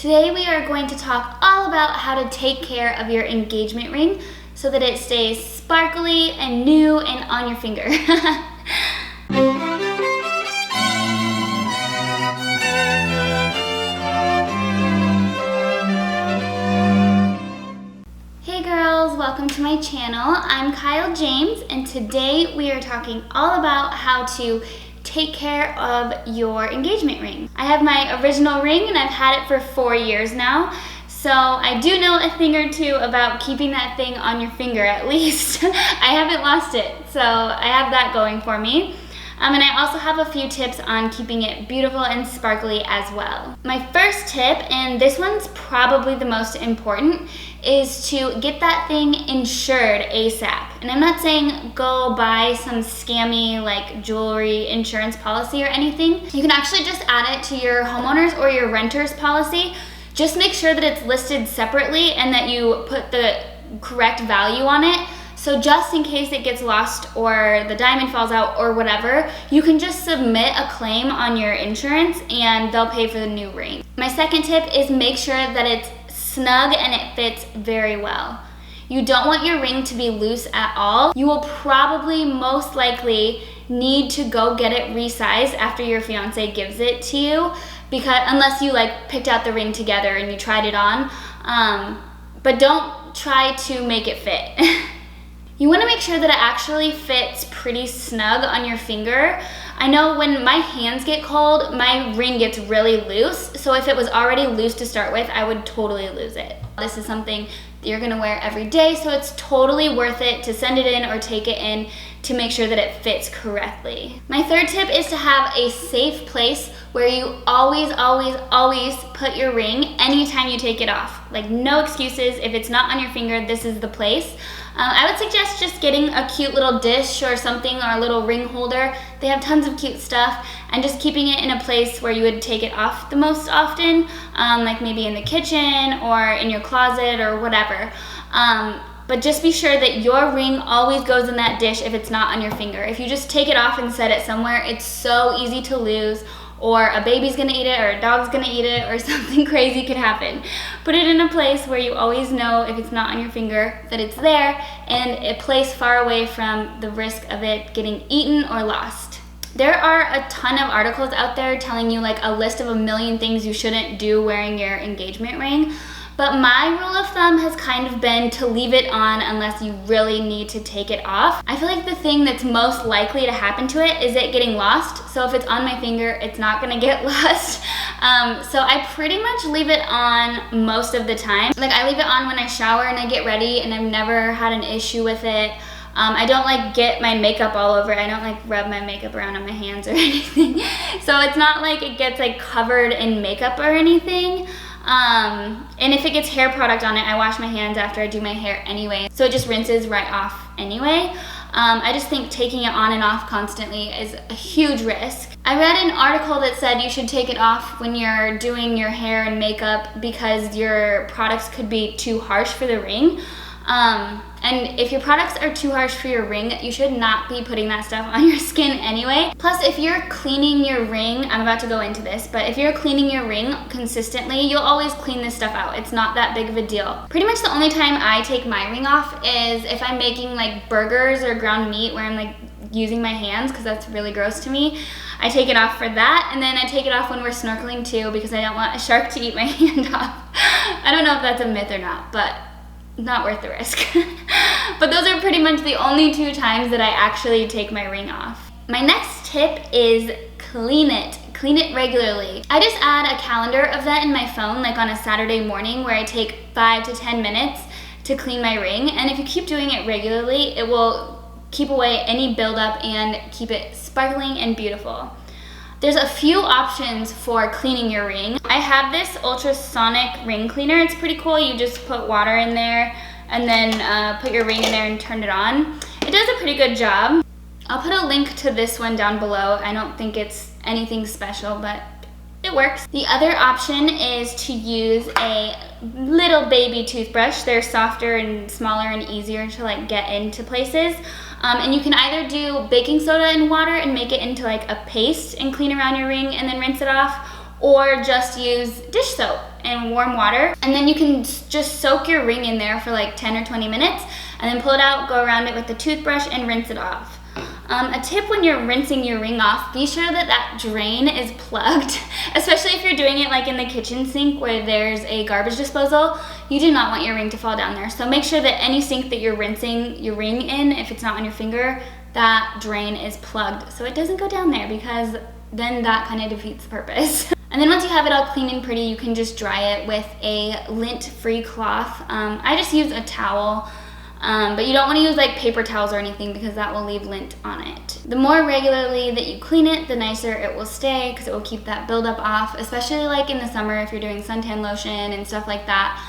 Today we are going to talk all about how to take care of your engagement ring so that it stays sparkly and new and on your finger. Hey girls, welcome to my channel. I'm Kyle James, and today we are talking all about how to take care of your engagement ring. I have my original ring and I've had it for 4 years now, so I do know a thing or two about keeping that thing on your finger at least. I haven't lost it, so I have that going for me. And I also have a few tips on keeping it beautiful and sparkly as well. My first tip, and this one's probably the most important, is to get that thing insured ASAP. And I'm not saying go buy some scammy like jewelry insurance policy or anything. You can actually just add it to your homeowner's or your renter's policy. Just make sure that it's listed separately and that you put the correct value on it. So just in case it gets lost or the diamond falls out or whatever, you can just submit a claim on your insurance and they'll pay for the new ring. My second tip is make sure that it's snug and it fits very well. You don't want your ring to be loose at all. You will probably most likely need to go get it resized after your fiance gives it to you, because unless you like picked out the ring together and you tried it on, but don't try to make it fit. You want to make sure that it actually fits pretty snug on your finger. I know when my hands get cold, my ring gets really loose, so if it was already loose to start with, I would totally lose it. This is something that you're gonna wear every day, so it's totally worth it to send it in or take it in to make sure that it fits correctly. My third tip is to have a safe place where you always put your ring anytime you take it off. Like, no excuses. If it's not on your finger, this is the place. I would suggest just getting a cute little dish or something, or a little ring holder. They have tons of cute stuff, and just keeping it in a place where you would take it off the most often, like maybe in the kitchen or in your closet or whatever. But just be sure that your ring always goes in that dish if it's not on your finger. If you just take it off and set it somewhere, it's so easy to lose, or a baby's gonna eat it, or a dog's gonna eat it, or something crazy could happen. Put it in a place where you always know if it's not on your finger that it's there, and a place far away from the risk of it getting eaten or lost. There are a ton of articles out there telling you like a list of 1,000,000 things you shouldn't do wearing your engagement ring. But my rule of thumb has kind of been to leave it on unless you really need to take it off. I feel like the thing that's most likely to happen to it is it getting lost. So if it's on my finger, it's not gonna get lost. So I pretty much leave it on most of the time. Like, I leave it on when I shower and I get ready, and I've never had an issue with it. I don't like get my makeup all over. I don't like rub my makeup around on my hands or anything. So it's not like it gets like covered in makeup or anything. And if it gets hair product on it, I wash my hands after I do my hair anyway, so it just rinses right off anyway. I just think taking it on and off constantly is a huge risk. I read an article that said you should take it off when you're doing your hair and makeup because your products could be too harsh for the ring. And if your products are too harsh for your ring, you should not be putting that stuff on your skin anyway. Plus, if you're cleaning your ring, I'm about to go into this, but if you're cleaning your ring consistently, you'll always clean this stuff out. It's not that big of a deal. Pretty much the only time I take my ring off is if I'm making like burgers or ground meat where I'm like using my hands, because that's really gross to me. I take it off for that, and then I take it off when we're snorkeling too, because I don't want a shark to eat my hand off. I don't know if that's a myth or not, but not worth the risk. But those are pretty much the only 2 times that I actually take my ring off. My next tip is clean it. Clean it regularly. I just add a calendar event in my phone, like on a Saturday morning, where I take 5 to 10 minutes to clean my ring. And if you keep doing it regularly, it will keep away any buildup and keep it sparkling and beautiful. There's a few options for cleaning your ring. I have this ultrasonic ring cleaner. It's pretty cool. You just put water in there and then put your ring in there and turn it on. It does a pretty good job. I'll put a link to this one down below. I don't think it's anything special, but it works. The other option is to use a little baby toothbrush. They're softer and smaller and easier to like get into places. And you can either do baking soda and water and make it into like a paste and clean around your ring and then rinse it off, or just use dish soap in warm water, and then you can just soak your ring in there for like 10 or 20 minutes, and then pull it out, go around it with the toothbrush, and rinse it off. A tip when you're rinsing your ring off, be sure that that drain is plugged, especially if you're doing it like in the kitchen sink where there's a garbage disposal. You do not want your ring to fall down there. So make sure that any sink that you're rinsing your ring in, if it's not on your finger, that drain is plugged so it doesn't go down there, because then that kind of defeats the purpose. And then once you have it all clean and pretty, you can just dry it with a lint-free cloth. I just use a towel. But you don't want to use like paper towels or anything, because that will leave lint on it. The more regularly that you clean it, the nicer it will stay, because it will keep that buildup off, especially like in the summer if you're doing suntan lotion and stuff like that.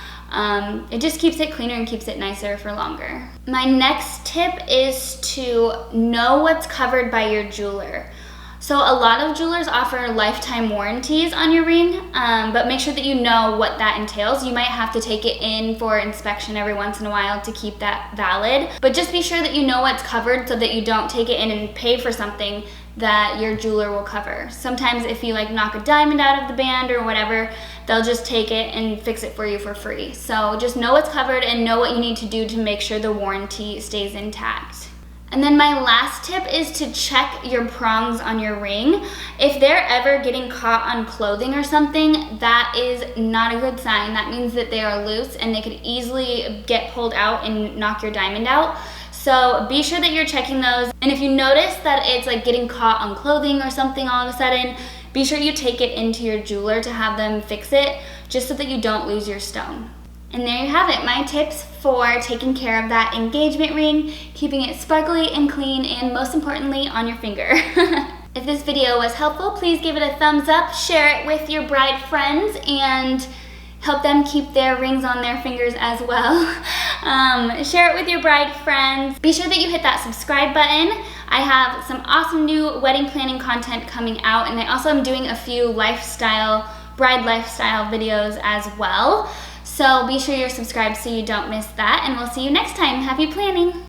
It just keeps it cleaner and keeps it nicer for longer. My next tip is to know what's covered by your jeweler. So a lot of jewelers offer lifetime warranties on your ring, but make sure that you know what that entails. You might have to take it in for inspection every once in a while to keep that valid, but just be sure that you know what's covered so that you don't take it in and pay for something that your jeweler will cover. Sometimes if you like knock a diamond out of the band or whatever, they'll just take it and fix it for you for free. So just know what's covered and know what you need to do to make sure the warranty stays intact. And then my last tip is to check your prongs on your ring. If they're ever getting caught on clothing or something, that is not a good sign. That means that they are loose and they could easily get pulled out and knock your diamond out. So be sure that you're checking those. And if you notice that it's like getting caught on clothing or something all of a sudden, be sure you take it into your jeweler to have them fix it, just so that you don't lose your stone. And there you have it, my tips for taking care of that engagement ring, keeping it sparkly and clean, and most importantly, on your finger. If this video was helpful, please give it a thumbs up, share it with your bride friends, and help them keep their rings on their fingers as well. Share it with your bride friends. Be sure that you hit that subscribe button. I have some awesome new wedding planning content coming out, and I also am doing a few bride lifestyle videos as well. So be sure you're subscribed so you don't miss that, and we'll see you next time. Happy planning!